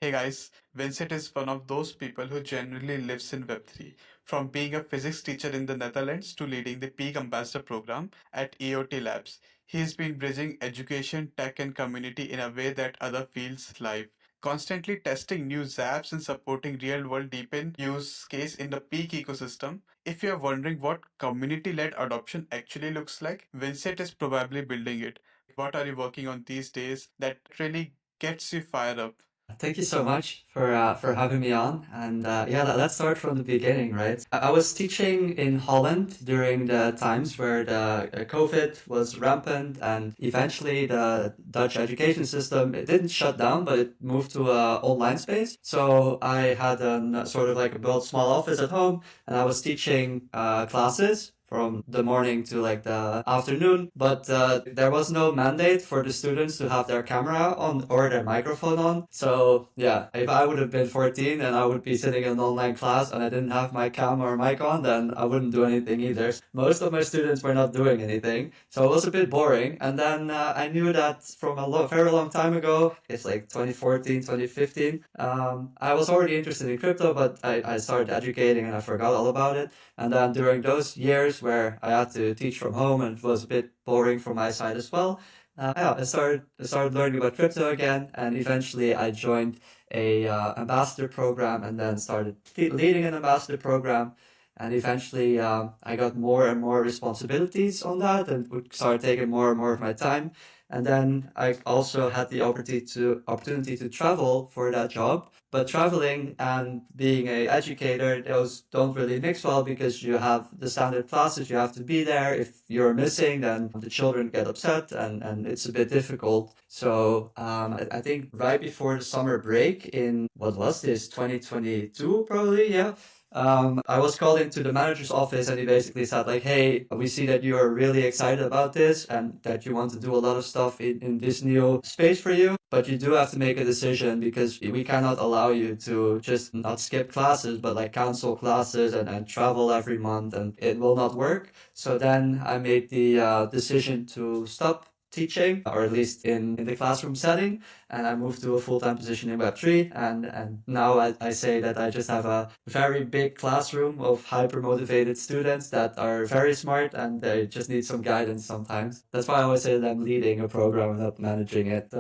Hey guys, Vincent is one of those people who genuinely lives in Web3. From being a physics teacher in the Netherlands to leading the Peaq Ambassador program at EOT Labs, he's been bridging education, tech, and community in a way that other fields live. Constantly testing new apps and supporting real world DePIN use case in the Peak ecosystem. If you're wondering what community led adoption actually looks like, Vincent is probably building it. What are you working on these days that really gets you fired up? Thank you so much for having me on. And yeah, let's start from the beginning, right? I was teaching in Holland during the times where the COVID was rampant, and eventually the Dutch education system, it didn't shut down, but it moved to a online space. So I had a sort of like a built small office at home, and I was teaching classes from the morning to like the afternoon, but there was no mandate for the students to have their camera on or their microphone on. So yeah, if I would have been 14 and I would be sitting in an online class and I didn't have my camera or mic on, then I wouldn't do anything either. Most of my students were not doing anything, so it was a bit boring. And then I knew that from very long time ago, it's like 2014, 2015, I was already interested in crypto, but I started educating and I forgot all about it. And then during those years where I had to teach from home and it was a bit boring from my side as well, yeah, I started learning about crypto again, and eventually I joined a ambassador program, and then started leading an ambassador program. And eventually, I got more and more responsibilities on that, and would start taking more and more of my time. And then I also had the opportunity to travel for that job. But traveling and being a educator, those don't really mix well because you have the standard classes, you have to be there. If you're missing, then the children get upset, and it's a bit difficult. So I think right before the summer break in, what was this, 2022 probably, yeah. I was called into the manager's office and he basically said like, hey, we see that you are really excited about this and that you want to do a lot of stuff in this new space for you, but you do have to make a decision because we cannot allow you to just not skip classes, but like cancel classes and travel every month, and it will not work. So then I made the decision to stop teaching, or at least in the classroom setting, and I moved to a full-time position in Web3. And now I say that I just have a very big classroom of hyper-motivated students that are very smart and they just need some guidance sometimes. That's why I always say that I'm leading a program and not managing it.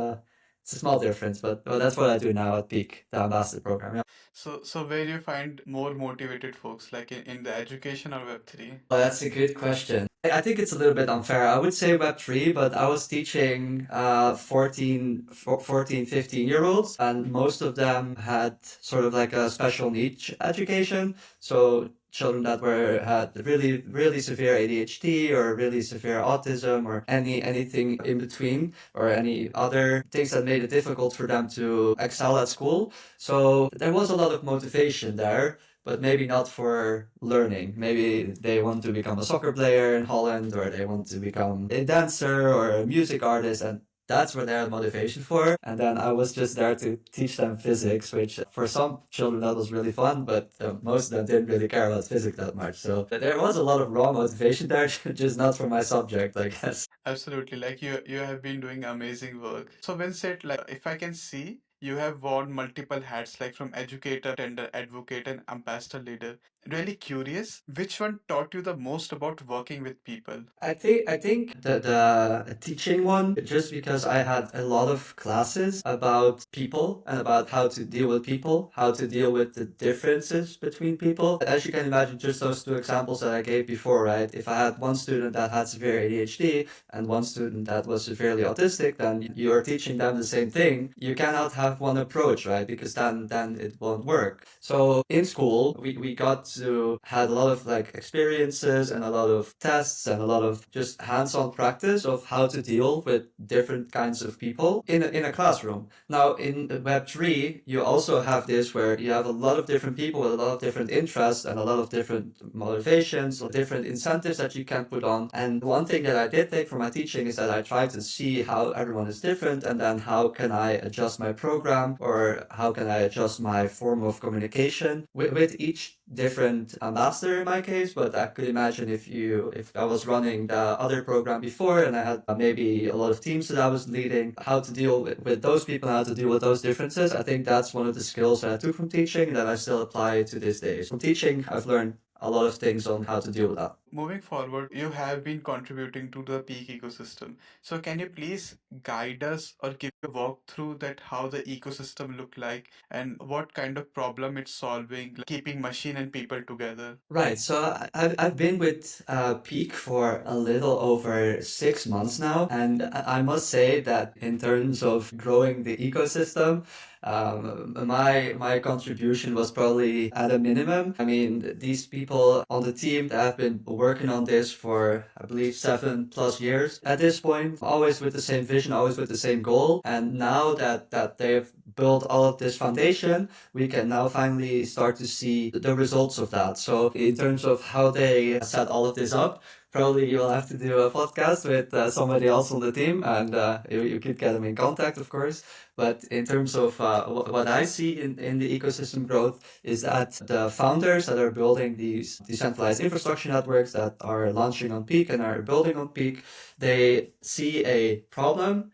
It's a small difference, but that's what I do now at Peak, the ambassador program. Yeah. So where do you find more motivated folks, like in the education or Web3? Oh, that's a good question. I think it's a little bit unfair. I would say Web3, but I was teaching 14, 15-year-olds, and most of them had sort of like a special needs education. So children that had really, really severe ADHD or really severe autism or anything in between, or any other things that made it difficult for them to excel at school. So there was a lot of motivation there, but maybe not for learning. Maybe they want to become a soccer player in Holland, or they want to become a dancer or a music artist, and that's what they had motivation for. And then I was just there to teach them physics, which for some children that was really fun, but most of them didn't really care about physics that much. So there was a lot of raw motivation there, just not for my subject, I guess. Absolutely, like you have been doing amazing work. So Vincent, like if I can see, you have worn multiple hats, like from educator, tender, advocate, and ambassador leader. Really curious, which one taught you the most about working with people? I think the teaching one, just because I had a lot of classes about people and about how to deal with people, how to deal with the differences between people. As you can imagine, just those two examples that I gave before, right? If I had one student that had severe ADHD and one student that was severely autistic, then you're teaching them the same thing. You cannot have one approach, right? Because then it won't work. So in school, we got to had a lot of like experiences and a lot of tests and a lot of just hands-on practice of how to deal with different kinds of people in a classroom. Now in Web3, you also have this where you have a lot of different people with a lot of different interests and a lot of different motivations or different incentives that you can put on. And one thing that I did take from my teaching is that I tried to see how everyone is different, and then how can I adjust my program, or how can I adjust my form of communication with each different ambassador in my case, but I could imagine if I was running the other program before and I had maybe a lot of teams that I was leading, how to deal with those people, how to deal with those differences. I think that's one of the skills that I took from teaching that I still apply to this day. From teaching, I've learned a lot of things on how to deal with that. Moving forward, you have been contributing to the Peak ecosystem. So can you please guide us or give a walkthrough that how the ecosystem look like and what kind of problem it's solving, like keeping machine and people together? Right. So I've been with Peak for a little over 6 months now, and I must say that in terms of growing the ecosystem, my contribution was probably at a minimum. I mean, these people on the team that have been working on this for, I believe, 7+ years at this point, always with the same vision, always with the same goal. And now that they've built all of this foundation, we can now finally start to see the results of that. So in terms of how they set all of this up, probably you'll have to do a podcast with somebody else on the team, and you could get them in contact, of course. But in terms of what I see in the ecosystem growth is that the founders that are building these decentralized infrastructure networks that are launching on Peak and are building on Peak, they see a problem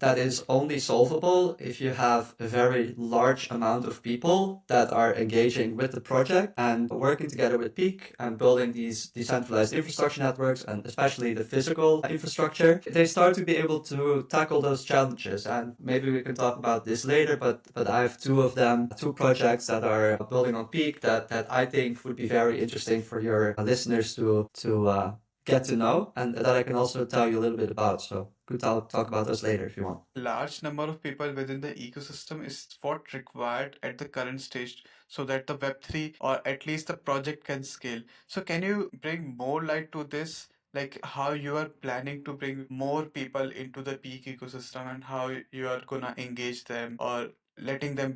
that is only solvable if you have a very large amount of people that are engaging with the project and working together with Peak and building these decentralized infrastructure networks, and especially the physical infrastructure. They start to be able to tackle those challenges. And maybe we can talk about this later, but I have two of them, two projects that are building on Peak that I think would be very interesting for your listeners to get to know, and that I can also tell you a little bit about. So could talk about those later if you want. Large number of people within the ecosystem is what required at the current stage so that the Web3 or at least the project can scale. So can you bring more light to this? Like how you are planning to bring more people into the Peak ecosystem and how you are gonna engage them or letting them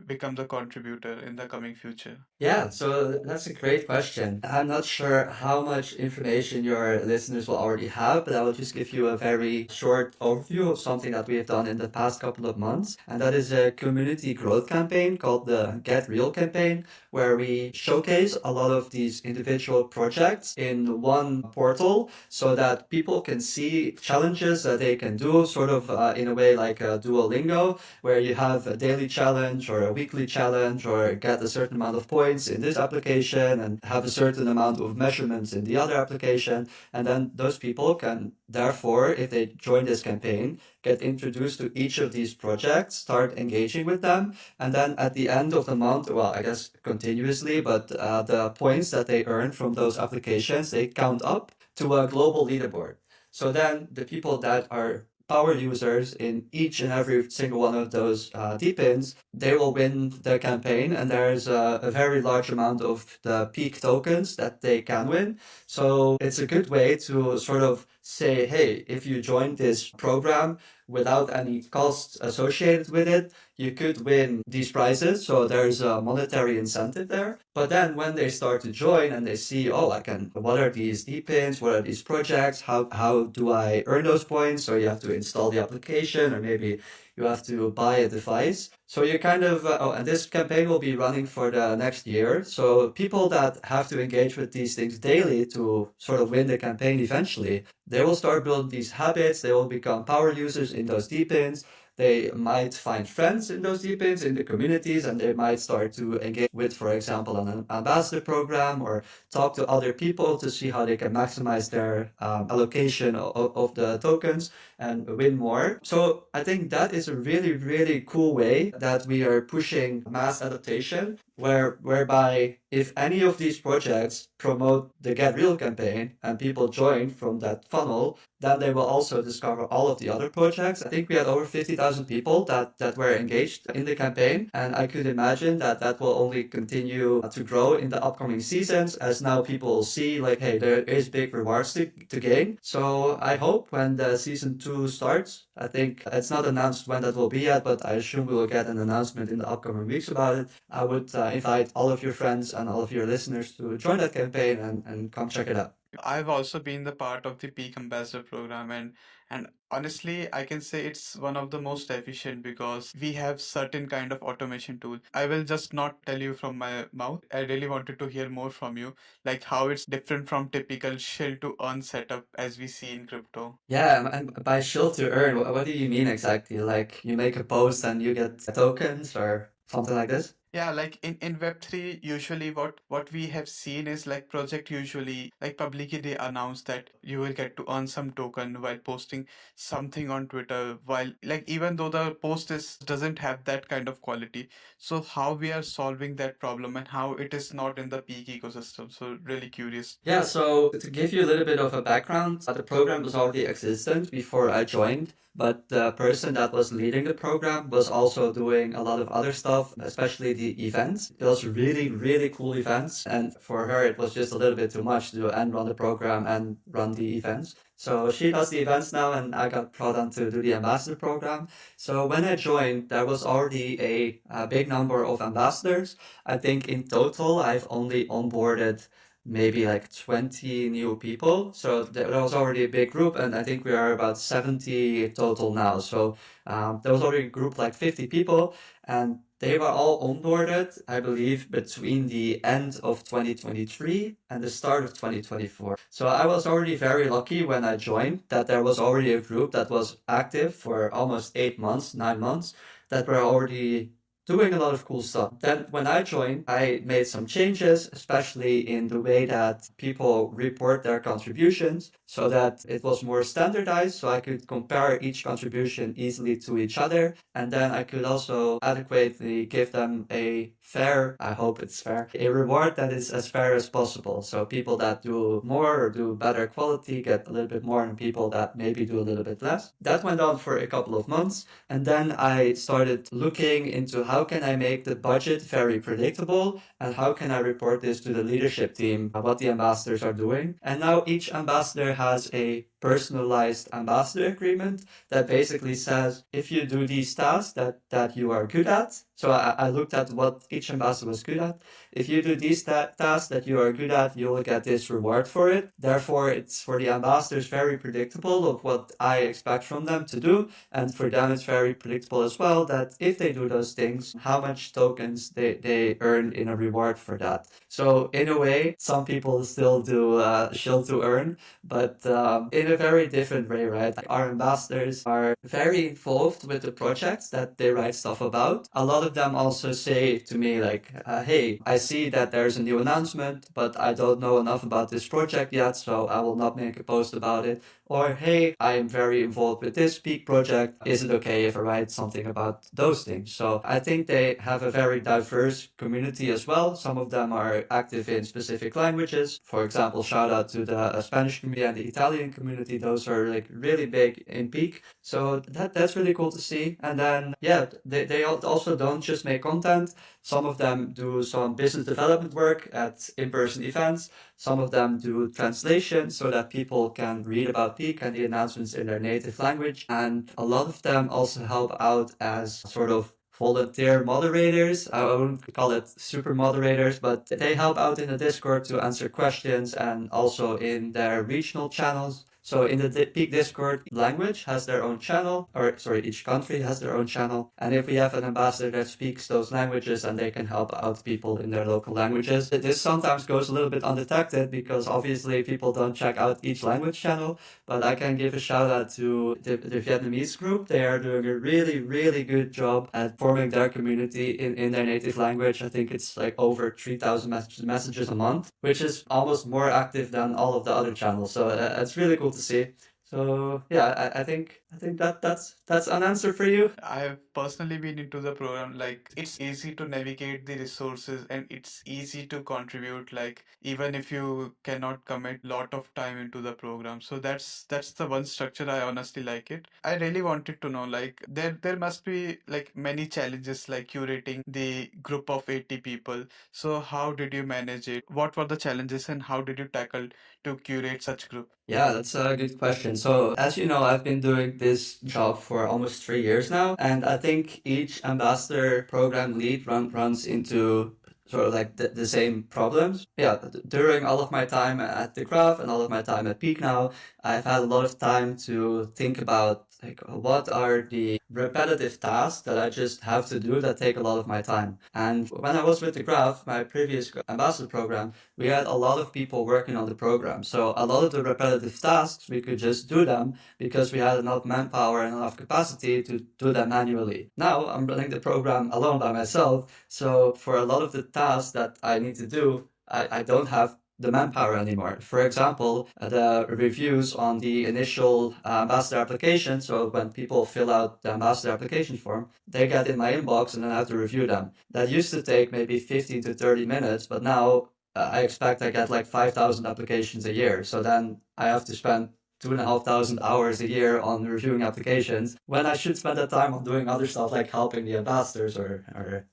become the contributor in the coming future? Yeah, so that's a great question. I'm not sure how much information your listeners will already have, but I will just give you a very short overview of something that we have done in the past couple of months. And that is a community growth campaign called the Get Real campaign, where we showcase a lot of these individual projects in one portal so that people can see challenges that they can do, sort of in a way like a Duolingo, where you have a daily challenge or a weekly challenge or get a certain amount of points in this application and have a certain amount of measurements in the other application. And then those people can, therefore, if they join this campaign, get introduced to each of these projects, start engaging with them. And then at the end of the month, well, I guess continuously, but the points that they earn from those applications, they count up to a global leaderboard. So then the people that are power users in each and every single one of those DePINs, they will win the campaign, and there's a very large amount of the Peak tokens that they can win. So it's a good way to sort of say, hey, if you join this program without any costs associated with it, you could win these prizes. So there's a monetary incentive there. But then when they start to join and they see, oh, what are these DPINs? What are these projects? How do I earn those points? So you have to install the application, or maybe you have to buy a device. So you kind of, and this campaign will be running for the next year. So people that have to engage with these things daily to sort of win the campaign eventually, they will start building these habits. They will become power users in those DPINs. They might find friends in those DPINs in the communities, and they might start to engage with, for example, an ambassador program, or talk to other people to see how they can maximize their allocation of the tokens and win more. So I think that is a really, really cool way that we are pushing mass adaptation, whereby if any of these projects promote the Get Real campaign and people join from that funnel, then they will also discover all of the other projects. I think we had over 50,000 people that were engaged in the campaign, and I could imagine that will only continue to grow in the upcoming seasons as now people see like, hey, there is big rewards to gain. So I hope when the season 2 starts, I think it's not announced when that will be yet, but I assume we will get an announcement in the upcoming weeks about it. I would invite all of your friends and all of your listeners to join that campaign and come check it out. I've also been the part of the Peak Ambassador program, And honestly, I can say it's one of the most efficient because we have certain kind of automation tool. I will just not tell you from my mouth. I really wanted to hear more from you, like how it's different from typical shell to earn setup as we see in crypto. Yeah, and by shield to earn, what do you mean exactly? Like you make a post and you get tokens or something like this? Yeah, like in Web3, usually what we have seen is like project usually like publicly they announce that you will get to earn some token while posting something on Twitter, while like even though the post is doesn't have that kind of quality. So how we are solving that problem and how it is not in the peak ecosystem. So really curious. Yeah, so to give you a little bit of a background, the program was already existent before I joined, but the person that was leading the program was also doing a lot of other stuff, especially the events. It was really, really cool events, and for her it was just a little bit too much to do and run the program and run the events. So she does the events now, and I got brought on to do the ambassador program. So when I joined, there was already a big number of ambassadors. I think in total I've only onboarded maybe like 20 new people. So that was already a big group, and I think we are about 70 total now. So there was already a group like 50 people, and they were all onboarded, I believe, between the end of 2023 and the start of 2024. So I was already very lucky when I joined that there was already a group that was active for almost 8 months, 9 months, that were already doing a lot of cool stuff. Then when I joined, I made some changes, especially in the way that people report their contributions so that it was more standardized, so I could compare each contribution easily to each other. And then I could also adequately give them a fair, I hope it's fair, a reward that is as fair as possible. So people that do more or do better quality get a little bit more, and people that maybe do a little bit less. That went on for a couple of months. And then I started looking into how can I make the budget very predictable and how can I report this to the leadership team, what the ambassadors are doing. And now each ambassador has a personalized ambassador agreement that basically says if you do these tasks that you are good at. So I looked at what each ambassador was good at. If you do these tasks that you are good at, you will get this reward for it. Therefore, it's for the ambassadors very predictable of what I expect from them to do. And for them, it's very predictable as well that if they do those things, how much tokens they earn in a reward for that. So in a way, some people still do shield to earn, but in a very different way, right? Like our ambassadors are very involved with the projects that they write stuff about. A lot of them also say to me like, hey, I see that there's a new announcement, but I don't know enough about this project yet, so I will not make a post about it. Or, hey, I am very involved with this Peaq project. Is it okay if I write something about those things? So I think they have a very diverse community as well. Some of them are active in specific languages. For example, shout out to the Spanish community and the Italian community. Those are like really big in Peaq. So that's really cool to see. And then, yeah, they also don't just make content. Some of them do some business development work at in-person events. Some of them do translation so that people can read about Peaq and the announcements in their native language. And a lot of them also help out as sort of volunteer moderators. I wouldn't call it super moderators, but they help out in the Discord to answer questions and also in their regional channels. So in the Peak Discord, language has their own channel, or sorry, each country has their own channel. And if we have an ambassador that speaks those languages and they can help out people in their local languages, this sometimes goes a little bit undetected because obviously people don't check out each language channel. But I can give a shout out to the Vietnamese group. They are doing a really, really good job at forming their community in their native language. I think it's like over 3,000 messages a month, which is almost more active than all of the other channels. So it's really cool to see. So yeah, I think that's an answer for you. I've personally been into the program. Like, it's easy to navigate the resources and it's easy to contribute, like, even if you cannot commit lot of time into the program. So that's the one structure I honestly like it. I really wanted to know, like, there must be like many challenges like curating the group of 80 people. So how did you manage it? What were the challenges and how did you tackle to curate such group? Yeah, that's a good question. So, as you know, I've been doing this job for almost 3 years now, and I think each ambassador program lead runs into sort of like the same problems. Yeah, during all of my time at the Graph and all of my time at Peaq now, I've had a lot of time to think about like what are the repetitive tasks that I just have to do that take a lot of my time. And when I was with the Graph, my previous ambassador program, we had a lot of people working on the program. So a lot of the repetitive tasks, we could just do them because we had enough manpower and enough capacity to do them manually. Now I'm running the program alone by myself. So for a lot of the tasks that I need to do, I don't have the manpower anymore. For example, the reviews on the initial ambassador application. So when people fill out the ambassador application form, they get in my inbox and then I have to review them. That used to take maybe 15 to 30 minutes, but now I expect I get like 5,000 applications a year. So then I have to spend 2,500 hours a year on reviewing applications when I should spend that time on doing other stuff like helping the ambassadors or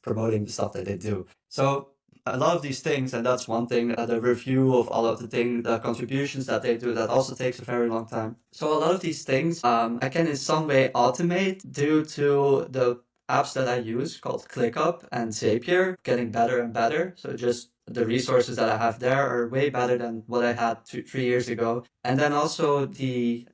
promoting the stuff that they do. So a lot of these things, and that's one thing, the review of all of the things, the contributions that they do, that also takes a very long time. So a lot of these things I can in some way automate due to the apps that I use called ClickUp and Zapier getting better and better. So just the resources that I have there are way better than what I had 3 years ago. And then also the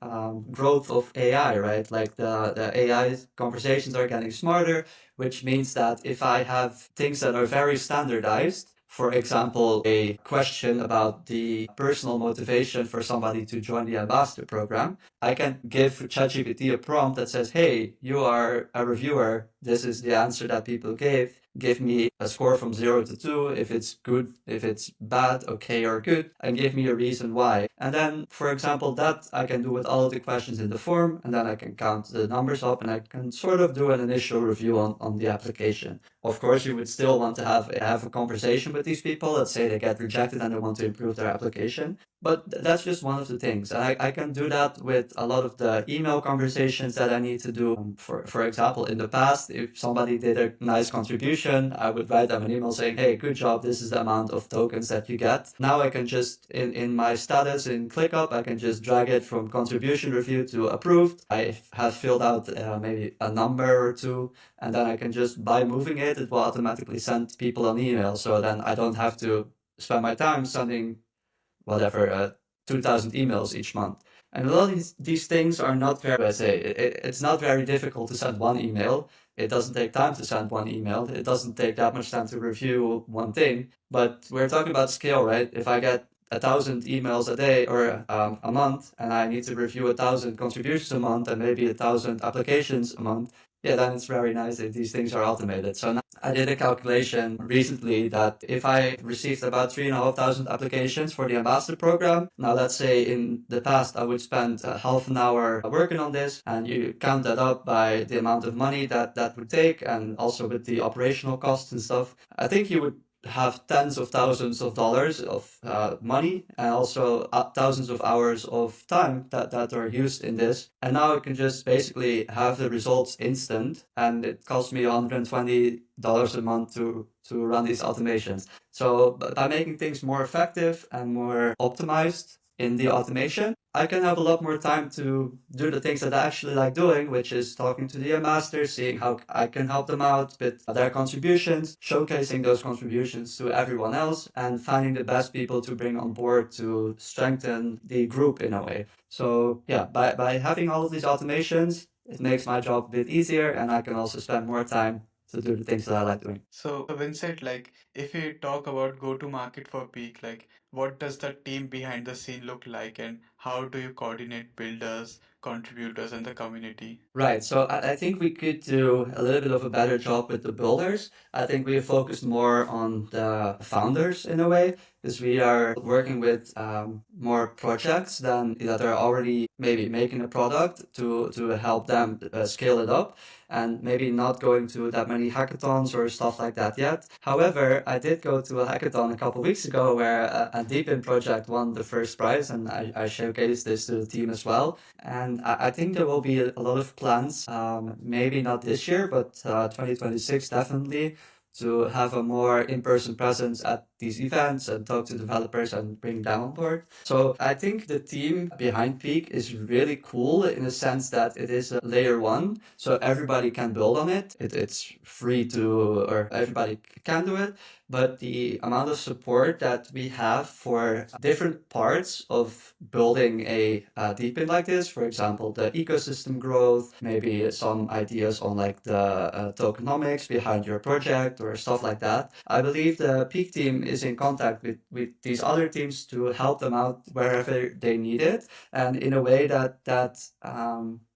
growth of AI, right? Like the AI conversations are getting smarter, which means that if I have things that are very standardized, for example, a question about the personal motivation for somebody to join the ambassador program, I can give ChatGPT a prompt that says, hey, you are a reviewer. This is the answer that people gave. Give me a score from 0 to 2, if it's good, if it's bad, okay, or good, and give me a reason why. And then, for example, that I can do with all of the questions in the form, and then I can count the numbers up and I can sort of do an initial review on the application. Of course, you would still want to have a conversation with these people. Let's say they get rejected and they want to improve their application. But that's just one of the things. And I can do that with a lot of the email conversations that I need to do. For example, in the past, if somebody did a nice contribution, I would write them an email saying, hey, good job, this is the amount of tokens that you get. Now I can just, in my status in ClickUp, I can just drag it from contribution review to approved. I have filled out maybe a number or two, and then I can just, by moving it, it will automatically send people an email. So then I don't have to spend my time sending whatever, 2,000 emails each month. And a lot of these things are not very, I say, it's not very difficult to send one email. It doesn't take time to send one email. It doesn't take that much time to review one thing. But we're talking about scale, right? If I get 1,000 emails a day or a month, and I need to review 1,000 contributions a month and maybe 1,000 applications a month, yeah, then it's very nice if these things are automated. So now I did a calculation recently that if I received about 3,500 applications for the ambassador program, now let's say in the past I would spend half an hour working on this, and you count that up by the amount of money that would take, and also with the operational costs and stuff, I think you would have tens of thousands of dollars of money, and also thousands of hours of time that are used in this. And now I can just basically have the results instant, and it costs me $120 a month to run these automations. So by making things more effective and more optimized in the automation, I can have a lot more time to do the things that I actually like doing, which is talking to the ambassadors, seeing how I can help them out with their contributions, showcasing those contributions to everyone else, and finding the best people to bring on board to strengthen the group in a way. So yeah, by having all of these automations, it makes my job a bit easier, and I can also spend more time to do the things that I like doing. So, Vincent, like if we talk about go to market for Peak, like what does the team behind the scene look like and how do you coordinate builders, contributors, and the community? Right. So I think we could do a little bit of a better job with the builders. I think we focused more on the founders in a way, because we are working with more projects than that are already maybe making a product to help them scale it up, and maybe not going to that many hackathons or stuff like that yet. However, I did go to a hackathon a couple weeks ago where a DePIN project won the first prize, and I showcased this to the team as well. And I think there will be a lot of plans, maybe not this year, but 2026 definitely, to have a more in-person presence at these events and talk to developers and bring them on board. So I think the team behind Peaq is really cool in the sense that it is a layer one, so everybody can build on it. It's free to, or everybody can do it. But the amount of support that we have for different parts of building a DePIN like this, for example, the ecosystem growth, maybe some ideas on like the tokenomics behind your project or stuff like that. I believe the Peak team is in contact with these other teams to help them out wherever they need it, and in a way that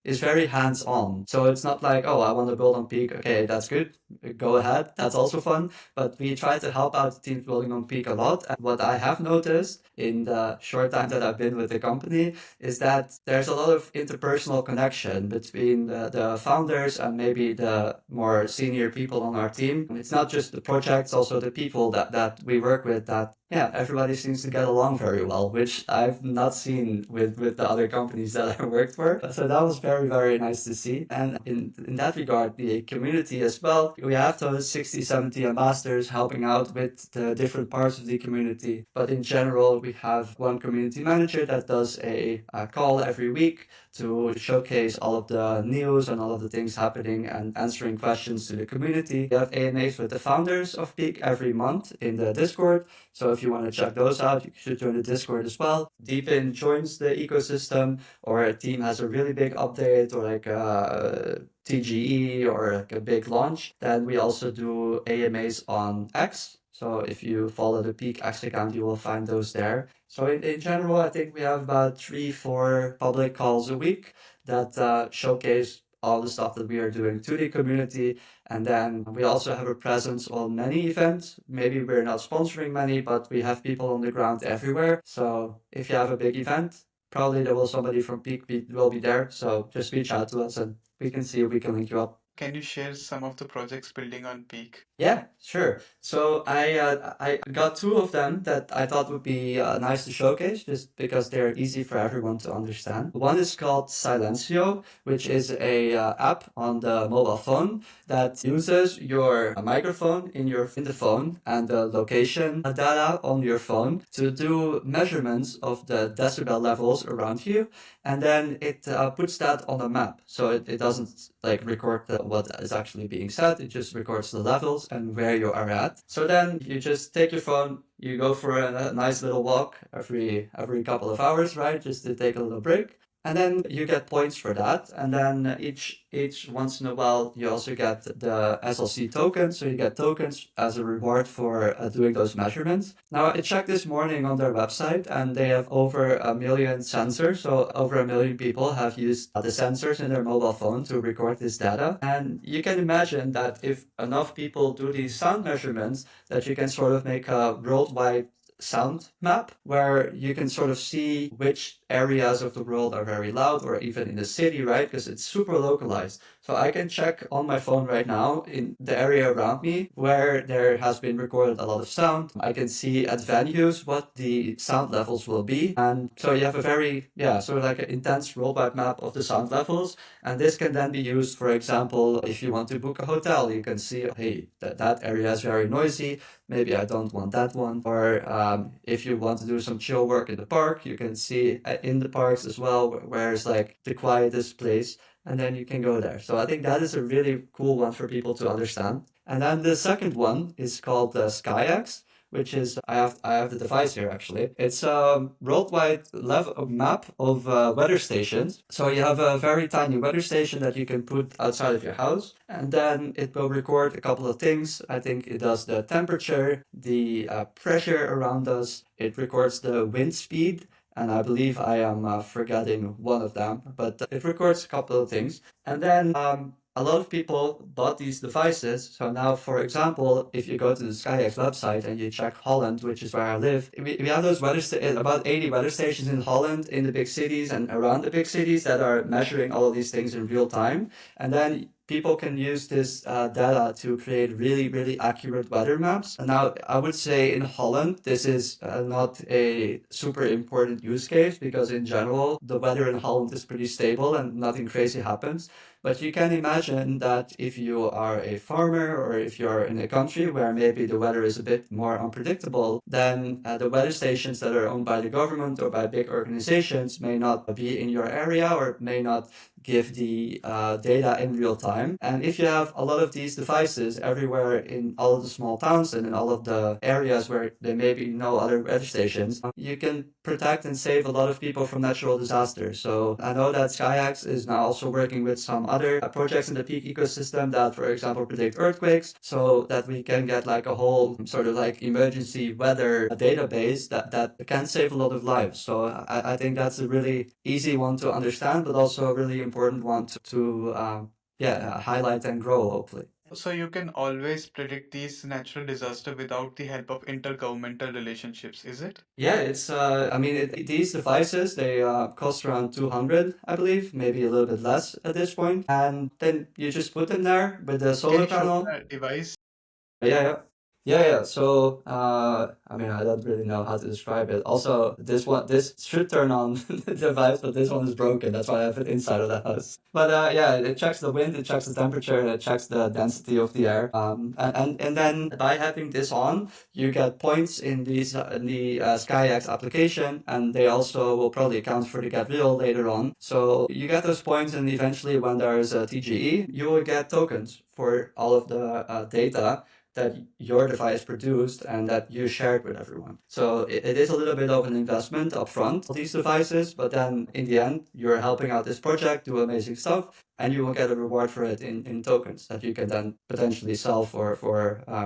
is very hands-on. So it's not like, oh, I want to build on Peak. Okay, that's good. Go ahead. That's also fun. But we try to help out the teams building on Peak a lot. And what I have noticed in the short time that I've been with the company is that there's a lot of interpersonal connection between the founders and maybe the more senior people on our team. It's not just the projects, also the people that we work with that, yeah, everybody seems to get along very well, which I've not seen with the other companies that I worked for. So that was very, very nice to see. And in that regard, the community as well, we have those 60, 70 ambassadors helping out with the different parts of the community. But in general, we have one community manager that does a call every week to showcase all of the news and all of the things happening and answering questions to the community. We have AMAs with the founders of Peak every month in the Discord. So if you want to check those out, you should join the Discord as well. DePIN joins the ecosystem, or a team has a really big update or like a TGE or like a big launch. Then we also do AMAs on X. So if you follow the Peak X account, you will find those there. So in general, I think we have about 3-4 public calls a week that showcase all the stuff that we are doing to the community. And then we also have a presence on many events. Maybe we're not sponsoring many, but we have people on the ground everywhere. So if you have a big event, probably there will somebody from Peak will be there. So just reach out to us and we can see if we can link you up. Can you share some of the projects building on Peak? Yeah, sure. So I got two of them that I thought would be nice to showcase just because they're easy for everyone to understand. One is called Silencio, which is a app on the mobile phone that uses your microphone in the phone and the location data on your phone to do measurements of the decibel levels around you, and then it puts that on a map. So it doesn't like record what is actually being said. It just records the levels and where you are at. So then you just take your phone, you go for a nice little walk every couple of hours, right? Just to take a little break. And then you get points for that. And then each once in a while, you also get the SLC tokens. So you get tokens as a reward for doing those measurements. Now, I checked this morning on their website and they have over 1 million sensors. So over 1 million people have used the sensors in their mobile phone to record this data. And you can imagine that if enough people do these sound measurements, that you can sort of make a worldwide sound map where you can sort of see which areas of the world are very loud, or even in the city, right? Because it's super localized. So I can check on my phone right now in the area around me where there has been recorded a lot of sound. I can see at venues what the sound levels will be. And so you have a very, sort of like an intense worldwide map of the sound levels. And this can then be used, for example, if you want to book a hotel, you can see, hey, that area is very noisy. Maybe I don't want that one. Or if you want to do some chill work in the park, you can see in the parks as well where it's like the quietest place, and then you can go there. So I think that is a really cool one for people to understand. And then the second one is called the SkyX, which is I have the device here actually. It's a worldwide level map of weather stations. So you have a very tiny weather station that you can put outside of your house, and then it will record a couple of things. I think it does the temperature, the pressure around us. It records the wind speed. And I believe I am forgetting one of them, but it records a couple of things. And then a lot of people bought these devices. So now, for example, if you go to the SkyX website and you check Holland, which is where I live, we have those about 80 weather stations in Holland, in the big cities and around the big cities that are measuring all of these things in real time. And then people can use this data to create really, really accurate weather maps. And now, I would say in Holland, this is not a super important use case because in general, the weather in Holland is pretty stable and nothing crazy happens. But you can imagine that if you are a farmer or if you're in a country where maybe the weather is a bit more unpredictable, then the weather stations that are owned by the government or by big organizations may not be in your area or may not give the data in real time. And if you have a lot of these devices everywhere in all of the small towns and in all of the areas where there may be no other weather stations, you can protect and save a lot of people from natural disasters. So I know that SkyX is now also working with some other projects in the Peaq ecosystem that, for example, predict earthquakes, so that we can get like a whole sort of like emergency weather database that can save a lot of lives. So I think that's a really easy one to understand, but also a really important one to highlight and grow, hopefully. So you can always predict these natural disasters without the help of intergovernmental relationships, is it? Yeah, I mean, these devices, they cost around 200, I believe, maybe a little bit less at this point. And then you just put them there with the Can solar you show me panel. the device? Yeah, yeah. Yeah, yeah. So, I mean, I don't really know how to describe it. Also, this should turn on the device, but this one is broken. That's why I have it inside of the house. But yeah, it checks the wind, it checks the temperature, it checks the density of the air. And then by having this on, you get points in the SkyX application, and they also will probably account for the get real later on. So you get those points, and eventually, when there is a TGE, you will get tokens for all of the data that your device produced and that you shared with everyone. So it is a little bit of an investment upfront of these devices, but then in the end, you're helping out this project, do amazing stuff, and you will get a reward for it in tokens that you can then potentially sell for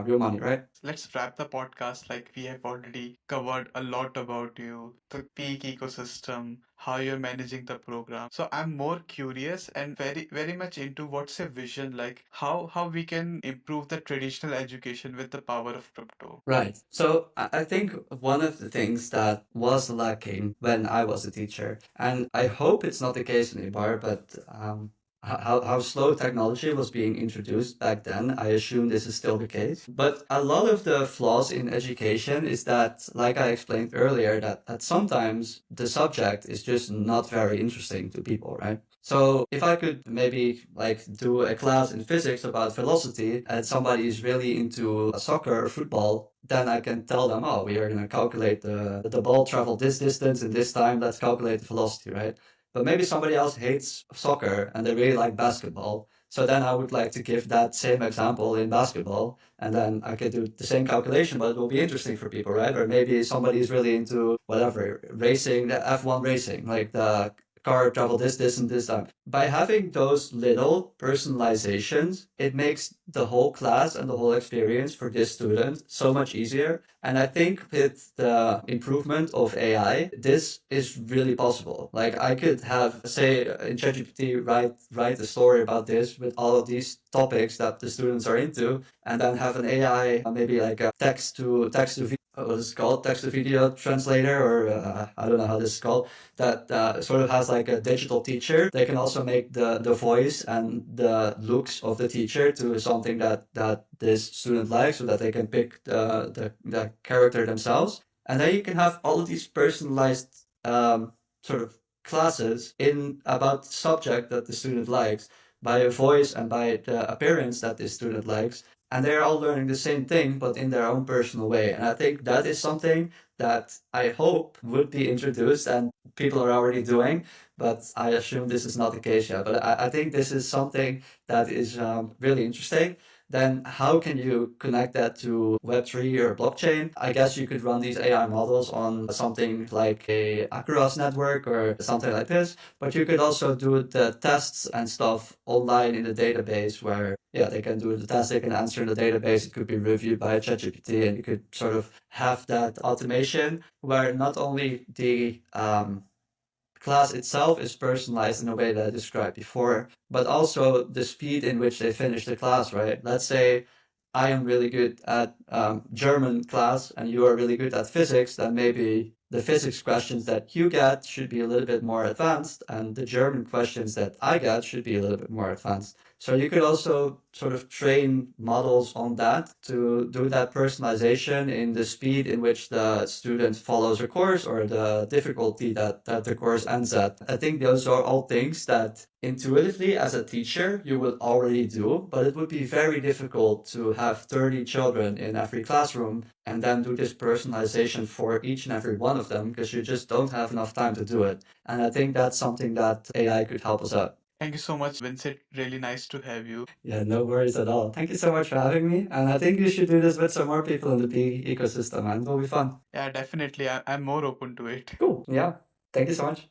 real money, right? Let's wrap the podcast. Like we have already covered a lot about you, the peak ecosystem, how you're managing the program. So I'm more curious and very much into what's your vision, like how we can improve the traditional education with the power of crypto. Right. So I think one of the things that was lacking when I was a teacher, and I hope it's not the case anymore, but how slow technology was being introduced back then, I assume this is still the case. But a lot of the flaws in education is that, like I explained earlier, that sometimes the subject is just not very interesting to people, right? So if I could maybe like do a class in physics about velocity and somebody is really into soccer or football, then I can tell them, oh, we are going to calculate the ball traveled this distance in this time. Let's calculate the velocity, right? But maybe somebody else hates soccer and they really like basketball. So then I would like to give that same example in basketball, and then I could do the same calculation, but it will be interesting for people, right? Or maybe somebody is really into whatever racing, the F1 racing, like the car travel this and this time. By having those little personalizations, it makes the whole class and the whole experience for this student so much easier. And I think with the improvement of AI, this is really possible. Like I could have, say, in ChatGPT, write a story about this with all of these topics that the students are into, and then have an AI, maybe like a text to what is it called, text to video translator, or I don't know how this is called, that sort of has like a digital teacher. They can also make the voice and the looks of the teacher to something that this student likes, so that they can pick the character themselves. And then you can have all of these personalized sort of classes in about the subject that the student likes by a voice and by the appearance that the student likes. And they're all learning the same thing, but in their own personal way. And I think that is something that I hope would be introduced and people are already doing, but I assume this is not the case yet. But I think this is something that is really interesting. Then how can you connect that to Web3 or blockchain? I guess you could run these AI models on something like a Across network or something like this, but you could also do the tests and stuff online in the database where, yeah, they can do the test, they can answer in the database, it could be reviewed by ChatGPT, and you could sort of have that automation where not only the class itself is personalized in a way that I described before, but also the speed in which they finish the class, right? Let's say I am really good at German class and you are really good at physics, then maybe the physics questions that you get should be a little bit more advanced and the German questions that I get should be a little bit more advanced. So you could also sort of train models on that to do that personalization in the speed in which the student follows a course or the difficulty that the course ends at. I think those are all things that intuitively as a teacher you would already do, but it would be very difficult to have 30 children in every classroom and then do this personalization for each and every one of them because you just don't have enough time to do it. And I think that's something that AI could help us out. Thank you so much, Vincent. Really nice to have you. Yeah, no worries at all. Thank you so much for having me. And I think you should do this with some more people in the Peaq ecosystem, and it'll be fun. Yeah, definitely. I'm more open to it. Cool. Yeah. Thank you so much.